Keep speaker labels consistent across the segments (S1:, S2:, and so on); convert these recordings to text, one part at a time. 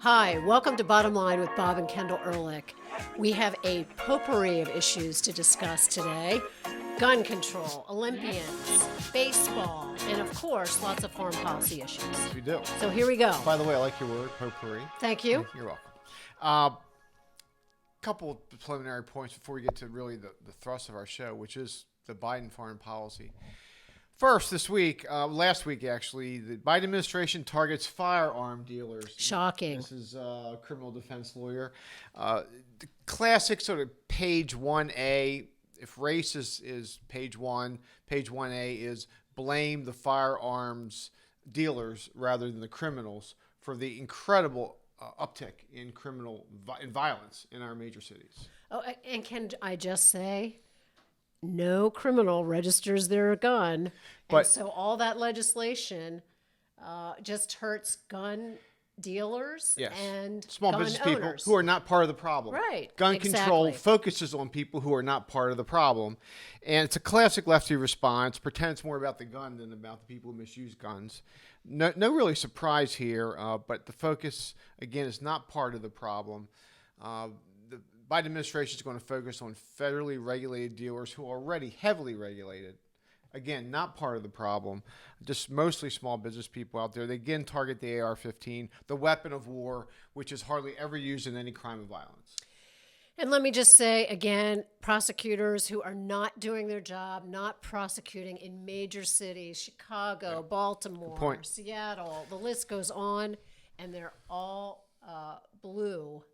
S1: Hi, welcome to Bottom Line with Bob and Kendel Ehrlich. We have a potpourri of issues to discuss today. Gun control, Olympians, baseball, and of course, lots of foreign policy issues.
S2: Yes, we do.
S1: So here we go.
S2: By the way, I like your word, potpourri.
S1: Thank you.
S2: You're welcome. Couple of preliminary points before we get to really the thrust of our show, which is the Biden foreign policy. First, last week actually, the Biden administration targets firearm dealers.
S1: Shocking.
S2: This is a criminal defense lawyer. The classic sort of page 1A, if race is page 1, page 1A is blame the firearms dealers rather than the criminals for the incredible uptick in in violence in our major cities.
S1: Oh, and can I just say, no criminal registers their gun. And so all that legislation just hurts gun dealers and
S2: small
S1: gun
S2: business
S1: owners.
S2: people who are not part of the problem.
S1: Right.
S2: Gun control
S1: exactly.
S2: focuses on people who are not part of the problem. And it's a classic lefty response. Pretend it's more about the gun than about the people who misuse guns. No really surprise here, but the focus, again, is not part of the problem. The Biden administration is going to focus on federally regulated dealers who are already heavily regulated. Again, not part of the problem. Just mostly small business people out there. They again target the AR-15, the weapon of war, which is hardly ever used in any crime of violence.
S1: And let me just say again, prosecutors who are not doing their job, not prosecuting in major cities, Chicago, Baltimore, Seattle, the list goes on, and they're all blue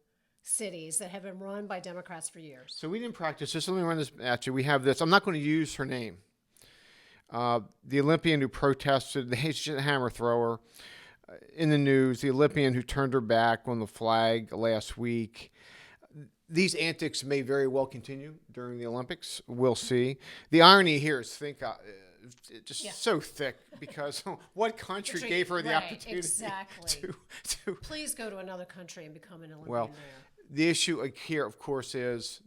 S1: cities that have been run by Democrats for years.
S2: So we didn't practice this. Let me run this at you. We have this. I'm not going to use her name. The Olympian who protested, the hammer thrower in the news, the Olympian who turned her back on the flag last week. These antics may very well continue during the Olympics. We'll see. The irony here is so thick because what country gave her the opportunity to
S1: Please go to another country and become an Olympian
S2: well,
S1: there.
S2: The issue here, of course, is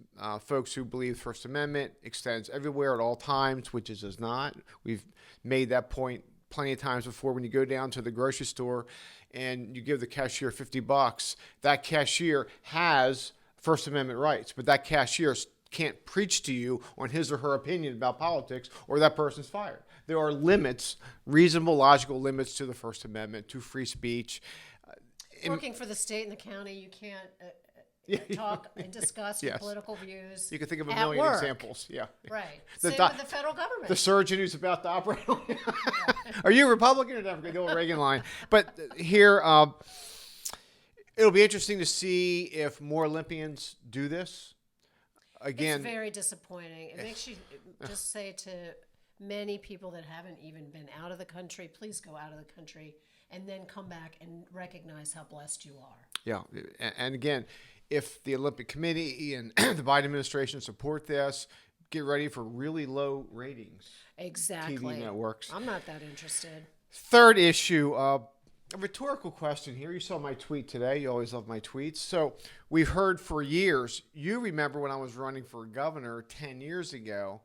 S2: folks who believe the First Amendment extends everywhere at all times, which it does not. We've made that point plenty of times before. When you go down to the grocery store and you give the cashier $50, that cashier has First Amendment rights, but that cashier can't preach to you on his or her opinion about politics, or that person's fired. There are limits, reasonable, logical limits to the First Amendment, to free speech.
S1: Working for the state and the county, you can't talk and discuss your political views.
S2: You can think of a
S1: at
S2: million
S1: work.
S2: examples. Yeah.
S1: Right. Same with the federal government.
S2: The surgeon who's about to operate on you. Are you a Republican or Democrat? The old Reagan line. But here, it'll be interesting to see if more Olympians do this. Again,
S1: it's very disappointing. It makes you just say to many people that haven't even been out of the country, please go out of the country and then come back and recognize how blessed you are.
S2: Yeah. And again, if the Olympic Committee and the Biden administration support this, get ready for really low ratings.
S1: Exactly.
S2: TV networks.
S1: I'm not that interested.
S2: Third issue, a rhetorical question here. You saw my tweet today. You always love my tweets. So we've heard for years, you remember when I was running for governor 10 years ago,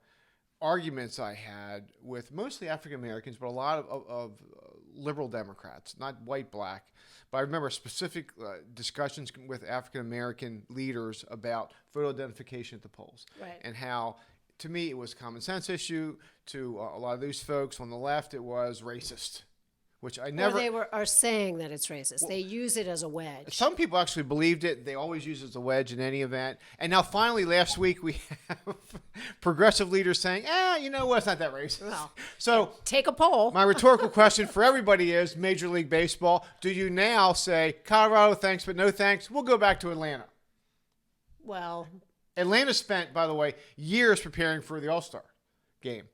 S2: arguments I had with mostly African Americans, but a lot of liberal Democrats, not white, black. But I remember specific discussions with African American leaders about photo identification at the polls.
S1: Right.
S2: And how, to me, it was a common sense issue. To a lot of these folks on the left, it was racist. Which I never.
S1: Or they are saying that it's racist. Well, they use it as a wedge.
S2: Some people actually believed it. They always use it as a wedge in any event. And now finally last week we have progressive leaders saying, you know what, it's not that racist.
S1: Well,
S2: so
S1: take a poll.
S2: My rhetorical question for everybody is, Major League Baseball, do you now say, Colorado, thanks, but no thanks, we'll go back to Atlanta?
S1: Well.
S2: Atlanta spent, by the way, years preparing for the All-Star game.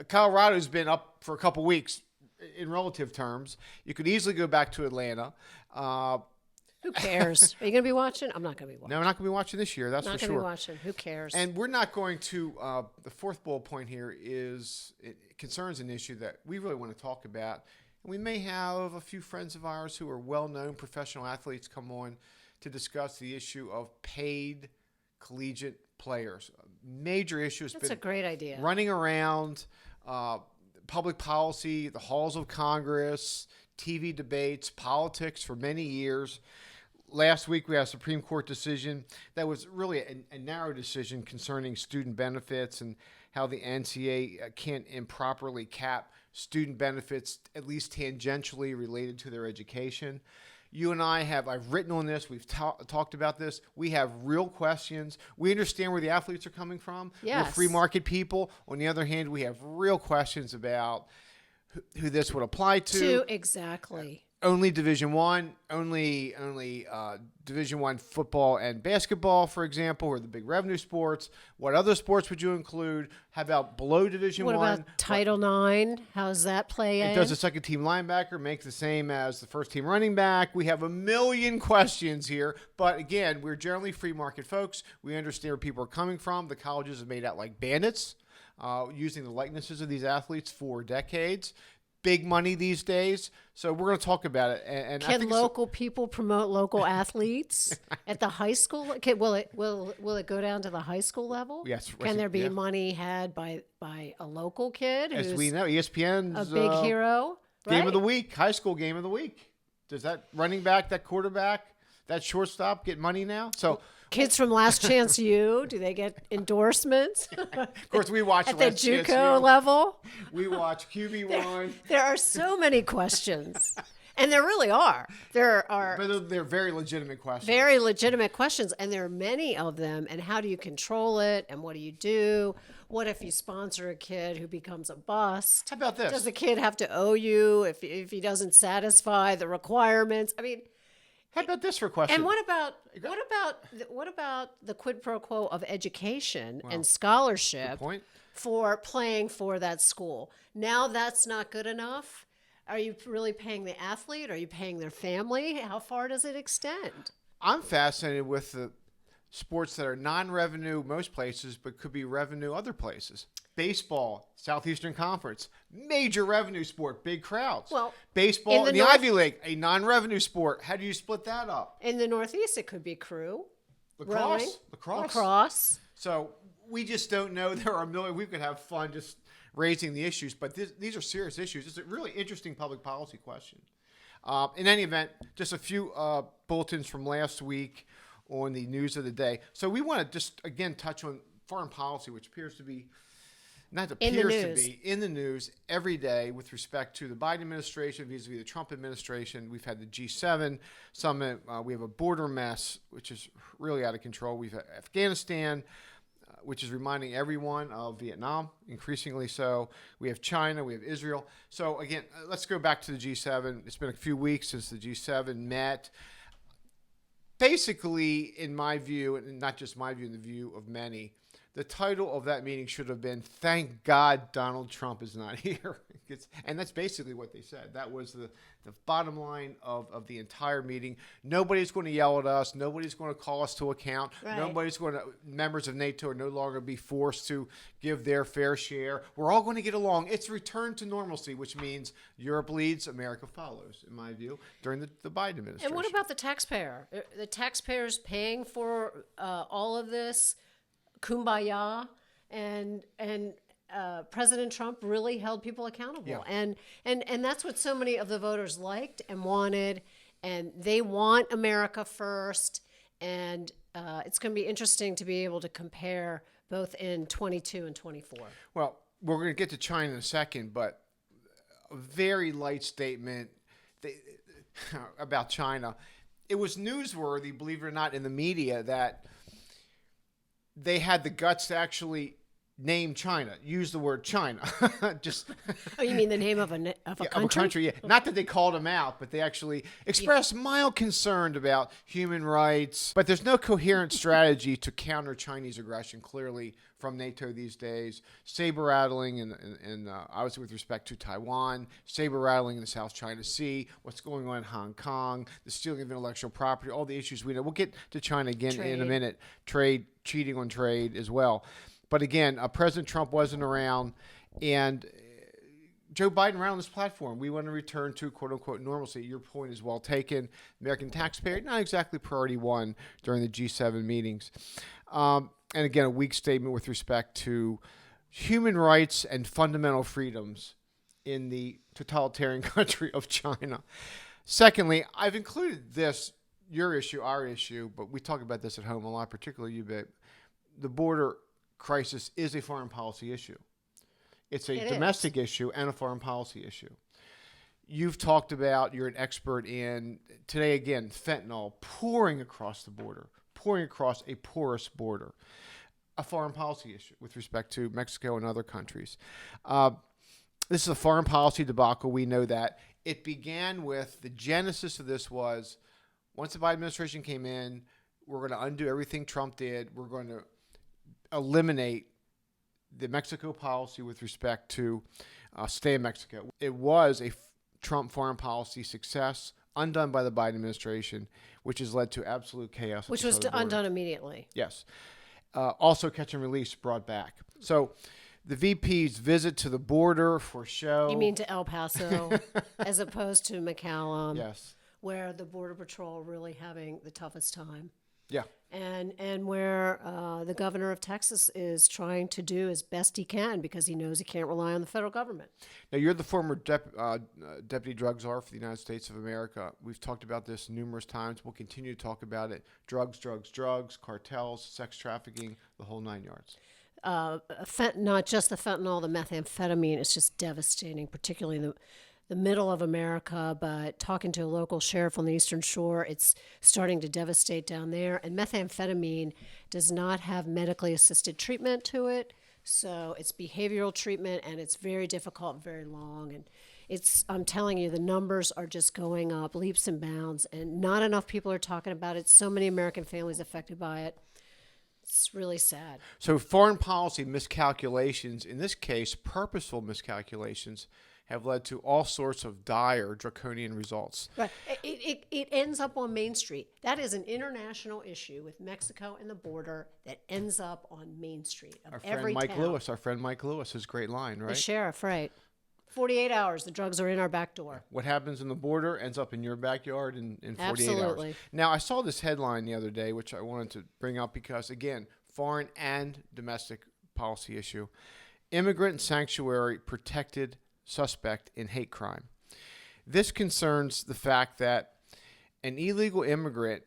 S2: Colorado's been up for a couple weeks. In relative terms, you could easily go back to Atlanta.
S1: Who cares? Are you going to be watching? I'm not going to be watching.
S2: No, we're not going to be watching this year. That's for sure.
S1: Not going to be watching. Who cares?
S2: And we're not going to. The fourth bullet point here is it concerns an issue that we really want to talk about. And we may have a few friends of ours who are well-known professional athletes come on to discuss the issue of paid collegiate players. A major issue has
S1: That's a great idea.
S2: Running around. Public policy, the halls of Congress, TV debates, politics for many years. Last week, we had a Supreme Court decision that was really a narrow decision concerning student benefits and how the NCAA can't improperly cap student benefits, at least tangentially related to their education. You and I've written on this. We've talked about this. We have real questions. We understand where the athletes are coming from.
S1: Yes.
S2: We're free market people. On the other hand, we have real questions about who this would apply to.
S1: Exactly.
S2: Only Division I, only Division I football and basketball, for example, are the big revenue sports. What other sports would you include? How about below Division I?
S1: What about Title IX? How does that play in?
S2: Does the second team linebacker make the same as the first team running back? We have a million questions here. But again, we're generally free market folks. We understand where people are coming from. The colleges have made out like bandits, using the likenesses of these athletes for decades. Big money these days, so we're going to talk about it. And
S1: can local people promote local athletes at the high school? Will it go down to the high school level?
S2: Yes.
S1: Can there be money had by a local kid?
S2: As we know, ESPN's
S1: a big hero.
S2: Game of the week, high school game of the week. Does that running back, that quarterback, that shortstop get money now? So.
S1: Kids from Last Chance U, do they get endorsements?
S2: Of course, we watch
S1: at the JUCO level.
S2: We watch QB1.
S1: There are so many questions, and there really are.
S2: But they're very legitimate questions.
S1: Very legitimate questions, and there are many of them. And how do you control it? And what do you do? What if you sponsor a kid who becomes a bust?
S2: How about this?
S1: Does the kid have to owe you if he doesn't satisfy the requirements? I mean.
S2: How about this for a question?
S1: And what about the quid pro quo of education and scholarship for playing for that school? Now that's not good enough. Are you really paying the athlete? Are you paying their family? How far does it extend?
S2: I'm fascinated with the sports that are non-revenue most places, but could be revenue other places. Baseball, Southeastern Conference, major revenue sport, big crowds.
S1: Well,
S2: baseball in the Ivy League, a non-revenue sport. How do you split that up?
S1: In the Northeast, it could be crew,
S2: lacrosse. So we just don't know. There are a million. We could have fun just raising the issues, but these are serious issues. It's a really interesting public policy question. In any event, just a few bulletins from last week on the news of the day. So we want to just again touch on foreign policy, which appears to be. In the news every day with respect to the Biden administration vis-a-vis the Trump administration. We've had the G7 summit. We have a border mess, which is really out of control. We've had Afghanistan, which is reminding everyone of Vietnam, increasingly so. We have China. We have Israel. So, again, let's go back to the G7. It's been a few weeks since the G7 met. Basically, in my view, and not just my view, in the view of many, the title of that meeting should have been, "Thank God Donald Trump is not here." And that's basically what they said. That was the bottom line of the entire meeting. Nobody's going to yell at us. Nobody's going to call us to account. Right. Members of NATO are no longer be forced to give their fair share. We're all going to get along. It's a return to normalcy, which means Europe leads, America follows, in my view, during the Biden administration.
S1: And what about the taxpayer? The taxpayer's paying for all of this kumbaya, and President Trump really held people accountable. Yeah. And that's what so many of the voters liked and wanted, and they want America first. And it's going to be interesting to be able to compare both in 22 and 24.
S2: Well, we're going to get to China in a second, but a very light statement about China. It was newsworthy, believe it or not, in the media that they had the guts to actually name China, use the word China.
S1: Oh, you mean the name of a country?
S2: Of a country, yeah. Not that they called them out, but they actually expressed mild concern about human rights. But there's no coherent strategy to counter Chinese aggression, clearly, from NATO these days. Saber-rattling, and obviously with respect to Taiwan, saber-rattling in the South China Sea, what's going on in Hong Kong, the stealing of intellectual property, all the issues we know. We'll get to China again in a minute. Trade, cheating on trade as well. But again, President Trump wasn't around, and Joe Biden ran on this platform. We want to return to quote-unquote normalcy. Your point is well taken. American taxpayer, not exactly priority one during the G7 meetings. And again, a weak statement with respect to human rights and fundamental freedoms in the totalitarian country of China. Secondly, I've included this your issue, our issue, but we talk about this at home a lot, particularly you, babe. The border crisis is a foreign policy issue. It's a domestic issue and a foreign policy issue. You've talked about, you're an expert in, today again, fentanyl pouring across the border, pouring across a porous border. A foreign policy issue with respect to Mexico and other countries. This is a foreign policy debacle. We know that. It began with, the genesis of this was, once the Biden administration came in, we're going to undo everything Trump did. We're going to eliminate the Mexico policy with respect to stay in Mexico. It was a Trump foreign policy success, undone by the Biden administration, which has led to absolute chaos.
S1: Which was undone immediately.
S2: Yes. Also catch and release brought back. So the VP's visit to the border for show.
S1: You mean to El Paso as opposed to McAllen?
S2: Yes.
S1: Where the Border Patrol really having the toughest time.
S2: Yeah.
S1: And where the governor of Texas is trying to do as best he can because he knows he can't rely on the federal government.
S2: Now, you're the former deputy drug czar for the United States of America. We've talked about this numerous times. We'll continue to talk about it. Drugs, cartels, sex trafficking, the whole 9 yards.
S1: Not just the fentanyl, the methamphetamine is just devastating, particularly in the middle of America, but talking to a local sheriff on the Eastern Shore, it's starting to devastate down there. And methamphetamine does not have medically assisted treatment to it. So it's behavioral treatment, and it's very difficult, very long. And I'm telling you, the numbers are just going up leaps and bounds, and not enough people are talking about it. So many American families affected by it. It's really sad.
S2: So foreign policy miscalculations, in this case, purposeful miscalculations, have led to all sorts of dire, draconian results.
S1: Right. It ends up on Main Street. That is an international issue with Mexico and the border that ends up on Main Street of
S2: Our friend
S1: every
S2: Mike
S1: town.
S2: Lewis, our friend Mike Lewis, his great line, right?
S1: The sheriff, right. 48 hours, the drugs are in our back door.
S2: What happens in the border ends up in your backyard in 48
S1: Absolutely.
S2: hours. Now, I saw this headline the other day, which I wanted to bring up because, again, foreign and domestic policy issue. Immigrant sanctuary protected suspect in hate crime. This concerns the fact that an illegal immigrant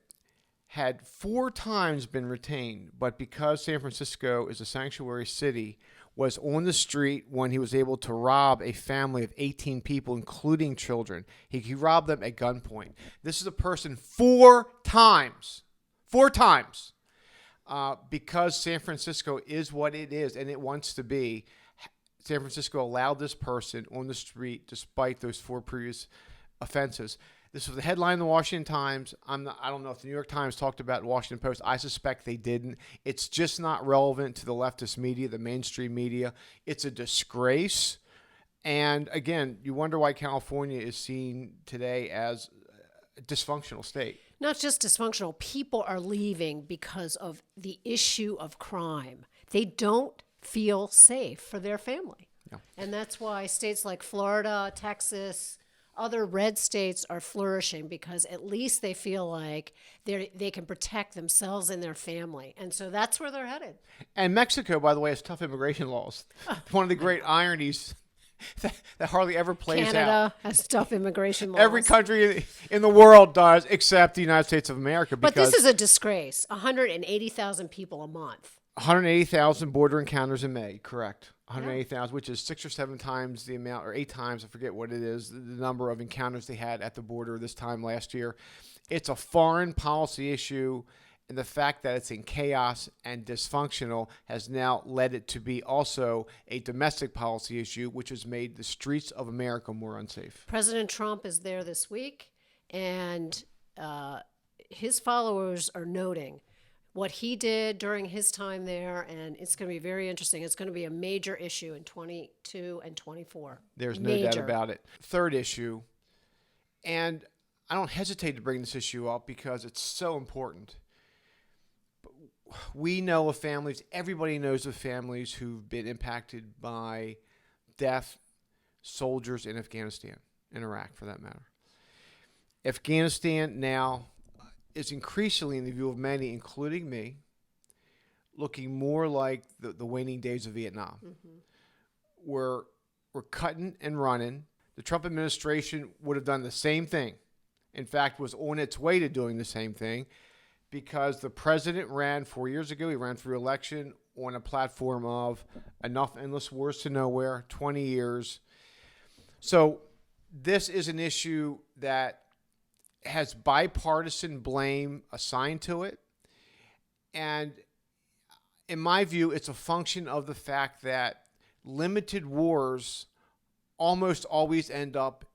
S2: had 4 times been retained, but because San Francisco is a sanctuary city, was on the street when he was able to rob a family of 18 people, including children. He robbed them at gunpoint. This is a person 4 times. 4 times. Because San Francisco is what it is and it wants to be, San Francisco allowed this person on the street despite those 4 previous offenses. This was the headline in the Washington Times. I don't know if the New York Times talked about it in the Washington Post. I suspect they didn't. It's just not relevant to the leftist media, the mainstream media. It's a disgrace. And again, you wonder why California is seen today as a dysfunctional state.
S1: Not just dysfunctional. People are leaving because of the issue of crime. They don't feel safe for their family.
S2: No.
S1: And that's why states like Florida, Texas, other red states are flourishing because at least they feel like they can protect themselves and their family. And so that's where they're headed.
S2: And Mexico, by the way, has tough immigration laws. One of the great ironies that hardly ever plays out.
S1: Canada has tough immigration laws.
S2: Every country in the world does except the United States of America.
S1: But this is a disgrace. 180,000 people a month.
S2: 180,000 border encounters in May, correct. 180,000, which is 6 or 7 times the amount, or 8 times, I forget what it is, the number of encounters they had at the border this time last year. It's a foreign policy issue, and the fact that it's in chaos and dysfunctional has now led it to be also a domestic policy issue, which has made the streets of America more unsafe.
S1: President Trump is there this week, and his followers are noting what he did during his time there, and it's going to be very interesting. It's going to be a major issue in 22 and 24.
S2: There's no doubt about it. Third issue, and I don't hesitate to bring this issue up because it's so important. We know of families, everybody knows of families who've been impacted by deaf soldiers in Afghanistan, in Iraq for that matter. Afghanistan now is increasingly, in the view of many, including me, looking more like the waning days of Vietnam. Mm-hmm. We're cutting and running. The Trump administration would have done the same thing in fact, was on its way to doing the same thing, because the president ran 4 years ago. He ran for re-election on a platform of enough endless wars to nowhere, 20 years. So this is an issue that has bipartisan blame assigned to it. And in my view, it's a function of the fact that limited wars almost always end up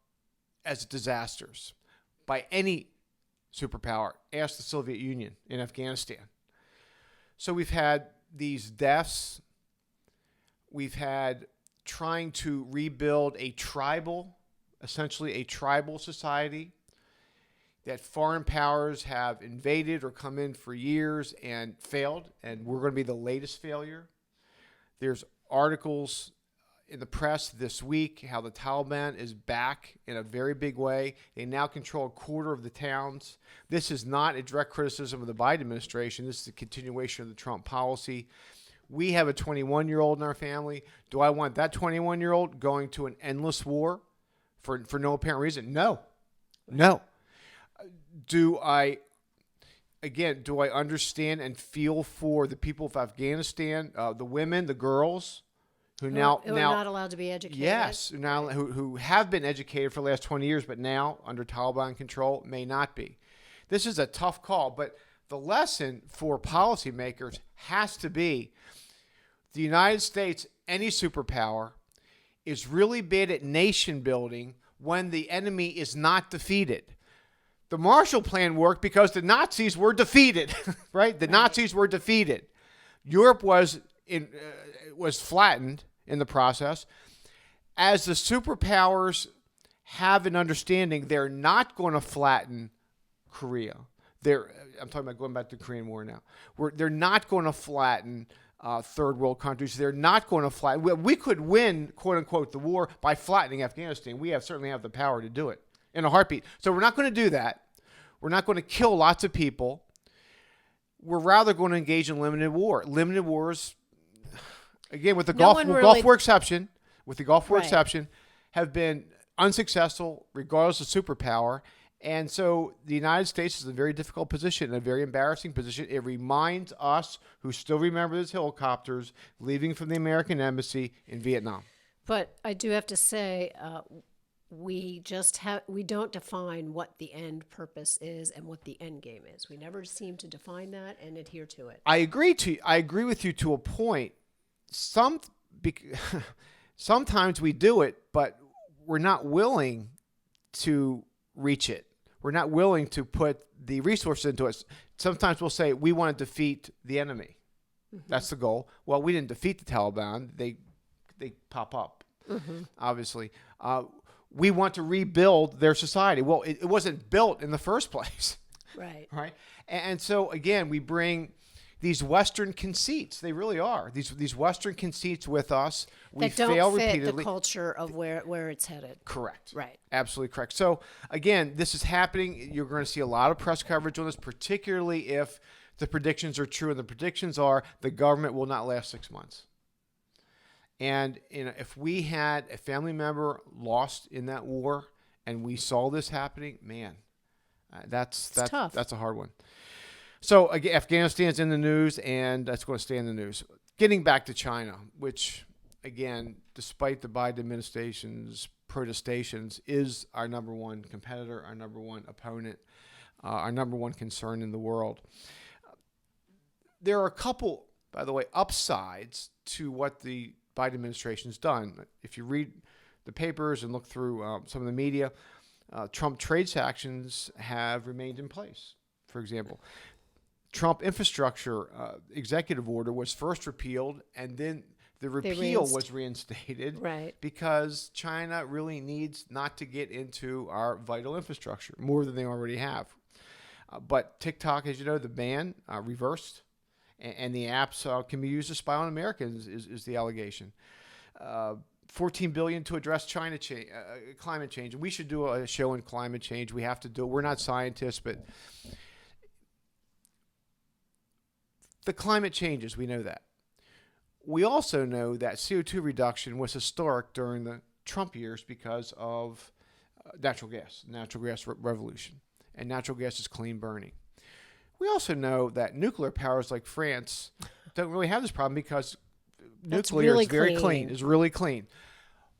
S2: as disasters by any superpower. Ask the Soviet Union in Afghanistan. So we've had these deaths. We've had trying to rebuild essentially a tribal society that foreign powers have invaded or come in for years and failed, and we're going to be the latest failure. There's articles in the press this week how the Taliban is back in a very big way. They now control a quarter of the towns. This is not a direct criticism of the Biden administration. This is a continuation of the Trump policy. We have a 21-year-old in our family. Do I want that 21-year-old going to an endless war for no apparent reason? No. Do I understand and feel for the people of Afghanistan, the women, the girls who now
S1: are not allowed to be educated?
S2: Yes, now who have been educated for the last 20 years, but now under Taliban control may not be. This is a tough call, but the lesson for policymakers has to be the United States, any superpower, is really bad at nation building when the enemy is not defeated. The Marshall Plan worked because the Nazis were defeated, right? The Nazis were defeated. Europe was flattened in the process. As the superpowers have an understanding, they're not going to flatten Korea. I'm talking about going back to the Korean War now. They're not going to flatten third world countries. They're not going to flatten. We could win, quote unquote, the war by flattening Afghanistan. We certainly have the power to do it in a heartbeat. So we're not going to do that. We're not going to kill lots of people. We're rather going to engage in limited war. Limited wars, again, with the Gulf War exception, have been unsuccessful regardless of superpower. And so the United States is in a very difficult position, a very embarrassing position. It reminds us who still remember those helicopters leaving from the American embassy in Vietnam.
S1: But I do have to say, we don't define what the end purpose is and what the end game is. We never seem to define that and adhere to it.
S2: I agree with you to a point. Sometimes we do it, but we're not willing to reach it. We're not willing to put the resources into it. Sometimes we'll say we want to defeat the enemy. Mm-hmm. That's the goal. Well, we didn't defeat the Taliban. They pop up, obviously. We want to rebuild their society. Well, it wasn't built in the first place.
S1: Right.
S2: Right. And so, again, we bring these Western conceits. They really are. These Western conceits with us. We
S1: that don't
S2: fail
S1: fit
S2: repeatedly.
S1: The culture of where it's headed.
S2: Correct.
S1: Right.
S2: Absolutely correct. So, again, this is happening. You're going to see a lot of press coverage on this, particularly if the predictions are true. And the predictions are the government will not last 6 months. And if we had a family member lost in that war and we saw this happening, man, that's
S1: tough.
S2: That's a hard one. So again, Afghanistan's in the news, and that's going to stay in the news. Getting back to China, which again, despite the Biden administration's protestations, is our number one competitor, our number one opponent, our number one concern in the world. There are a couple, by the way, upsides to what the Biden administration's done. If you read the papers and look through some of the media, Trump trade sanctions have remained in place. For example, Trump infrastructure executive order was first repealed, and then the repeal was reinstated,
S1: right?
S2: Because China really needs not to get into our vital infrastructure more than they already have. But TikTok, as you know, the ban reversed. And the apps can be used to spy on Americans, is the allegation. $14 billion to address climate change. We should do a show on climate change. We have to do it. We're not scientists, but the climate changes. We know that. We also know that CO2 reduction was historic during the Trump years because of natural gas revolution. and natural gas is clean burning. We also know that nuclear powers like France don't really have this problem because nuclear
S1: really
S2: is very
S1: clean.
S2: clean. It's really clean.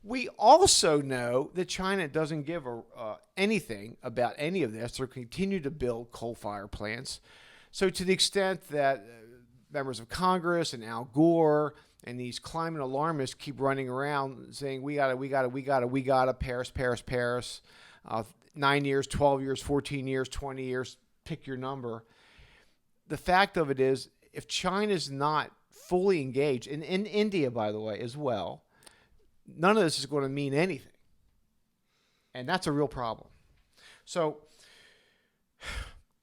S2: We also know that China doesn't give anything about any of this. They continue to build coal-fired plants. So to the extent that members of Congress and Al Gore and these climate alarmists keep running around saying, we gotta, Paris, 9 years, 12 years, 14 years, 20 years, pick your number. The fact of it is, if China's not fully engaged, and in India, by the way, as well, none of this is going to mean anything. And that's a real problem. So,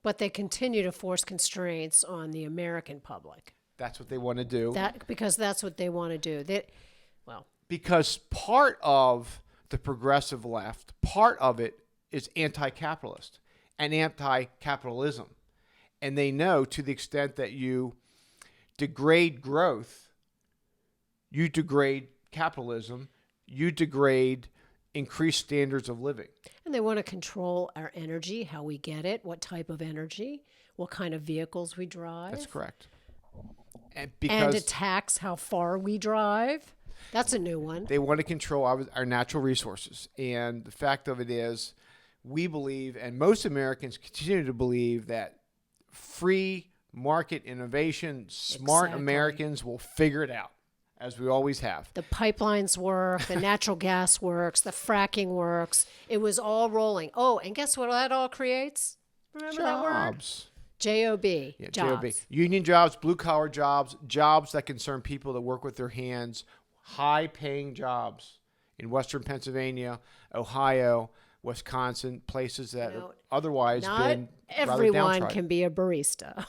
S1: but they continue to force constraints on the American public.
S2: That's what they want to do.
S1: Because that's what they want to do.
S2: Because part of the progressive left, part of it is anti-capitalist and anti-capitalism. And they know to the extent that you degrade growth, you degrade capitalism, you degrade increased standards of living.
S1: And they want to control our energy, how we get it, what type of energy, what kind of vehicles we drive.
S2: That's correct. And
S1: to tax how far we drive. That's a new one.
S2: They want to control our natural resources. And the fact of it is, we believe, and most Americans continue to believe, that free market innovation, smart Americans will figure it out, as we always have.
S1: The pipelines work, the natural gas works, the fracking works. It was all rolling. Oh, and guess what that all creates? Remember that word?
S2: Jobs.
S1: J-O-B.
S2: Yeah,
S1: jobs.
S2: J-O-B. Union jobs, blue-collar jobs, jobs that concern people that work with their hands, high-paying jobs in Western Pennsylvania, Ohio, Wisconsin, places that otherwise been
S1: everyone can be a barista.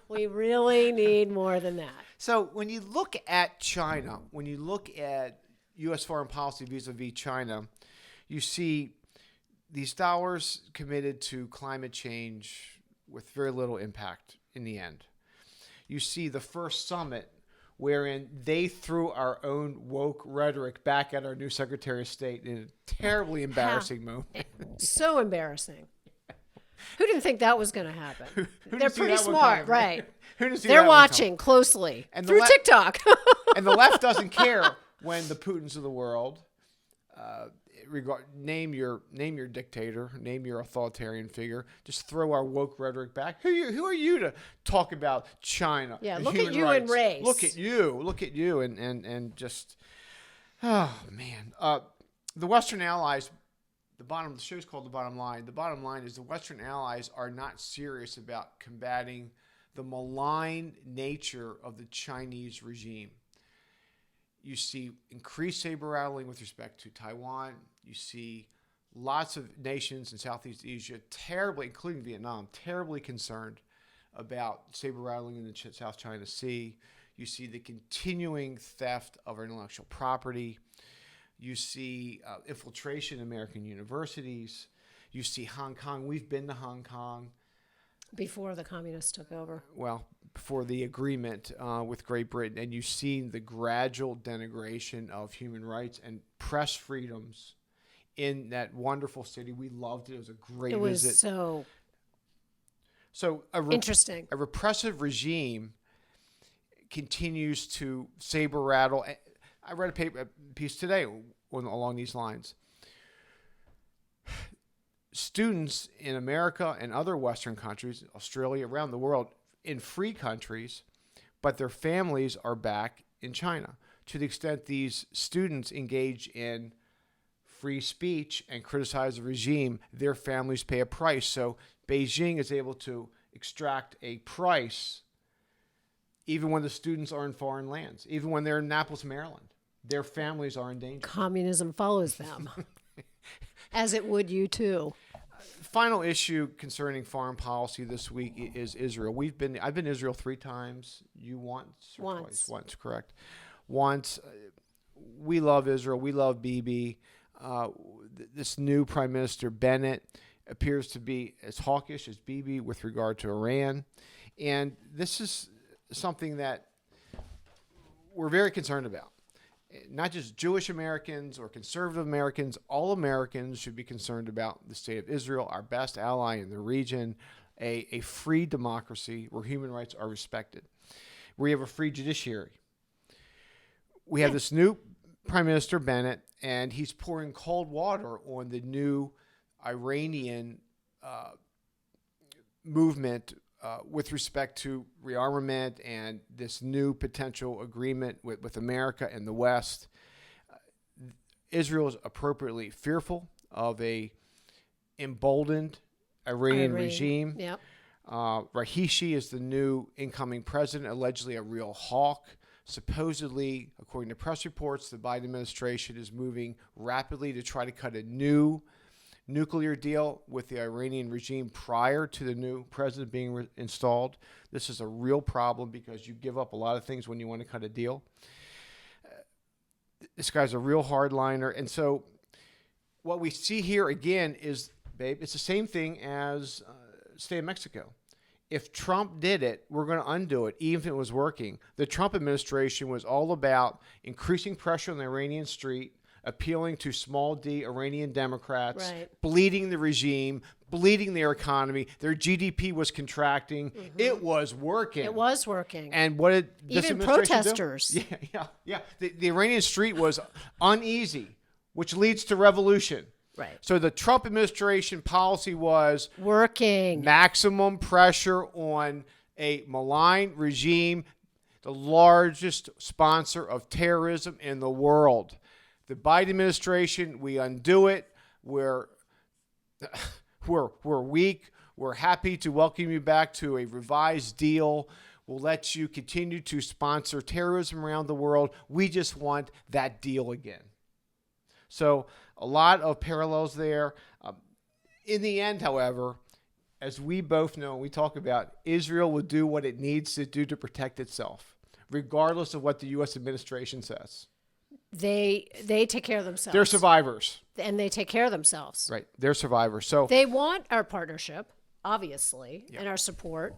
S1: We really need more than that.
S2: So when you look at China, when you look at U.S. foreign policy vis-a-vis China, you see these dollars committed to climate change with very little impact in the end. You see the first summit wherein they threw our own woke rhetoric back at our new Secretary of State in a terribly embarrassing moment.
S1: So embarrassing. Who didn't think that was going to happen? They're pretty
S2: coming?
S1: smart, right?
S2: They're
S1: watching closely
S2: and
S1: through TikTok.
S2: And the left doesn't care when the Putins of the world name your dictator, name your authoritarian figure. Just throw our woke rhetoric back. Who are you to talk about China?
S1: Yeah,
S2: and
S1: look
S2: human
S1: at you
S2: rights?
S1: and race.
S2: Look at you, and just oh man. The Western allies. The show's called The Bottom Line. The bottom line is the Western allies are not serious about combating the malign nature of the Chinese regime. You see increased saber rattling with respect to Taiwan. You see lots of nations in Southeast Asia including Vietnam, terribly concerned about saber rattling in the South China Sea. You see the continuing theft of our intellectual property. You see infiltration in American universities. You see Hong Kong. We've been to Hong Kong.
S1: Before the communists took over.
S2: Well, before the agreement with Great Britain. And you've seen the gradual denigration of human rights and press freedoms in that wonderful city. We loved it. It was a great visit.
S1: It was
S2: so
S1: interesting.
S2: A repressive regime continues to saber rattle. I read a piece today along these lines. Students in America and other Western countries, Australia, around the world, in free countries, but their families are back in China. To the extent these students engage in free speech and criticize the regime, their families pay a price. So Beijing is able to extract a price even when the students are in foreign lands, even when they're in Annapolis, Maryland. Their families are in danger.
S1: Communism follows them, as it would you too.
S2: Final issue concerning foreign policy this week is Israel. I've been to Israel 3 times. You once or twice? Once, correct. Once. We love Israel. We love Bibi. This new Prime Minister Bennett appears to be as hawkish as Bibi with regard to Iran, and this is something that we're very concerned about. not just Jewish Americans or conservative Americans, all Americans should be concerned about the state of Israel, our best ally in the region, a free democracy where human rights are respected. We have a free judiciary. We have this new Prime Minister, Bennett, and he's pouring cold water on the new Iranian movement with respect to rearmament and this new potential agreement with America and the West. Israel is appropriately fearful of a emboldened Iranian regime.
S1: Yep.
S2: Rahishi is the new incoming president, allegedly a real hawk. Supposedly, according to press reports, the Biden administration is moving rapidly to try to cut a new nuclear deal with the Iranian regime prior to the new president being installed. This is a real problem because you give up a lot of things when you want to cut a deal. This guy's a real hardliner. And so what we see here again is, babe, it's the same thing as stay in Mexico. If Trump did it, we're going to undo it, even if it was working. The Trump administration was all about increasing pressure on the Iranian street, appealing to small d Iranian Democrats,
S1: right,
S2: bleeding the regime, bleeding their economy. Their GDP was contracting. Mm-hmm. It was working.
S1: It was working.
S2: And what did this
S1: even
S2: administration
S1: protesters?
S2: Do? Yeah. The Iranian street was uneasy, which leads to revolution.
S1: Right.
S2: So the Trump administration policy was
S1: working.
S2: Maximum pressure on a malign regime, the largest sponsor of terrorism in the world. The Biden administration, we undo it. We're weak. We're happy to welcome you back to a revised deal. We'll let you continue to sponsor terrorism around the world. We just want that deal again. So a lot of parallels there. In the end, however, as we both know, we talk about, Israel will do what it needs to do to protect itself, regardless of what the U.S. administration says.
S1: They take care of themselves.
S2: They're survivors.
S1: And they take care of themselves.
S2: Right. They're survivors. So
S1: they want our partnership, obviously, and our support.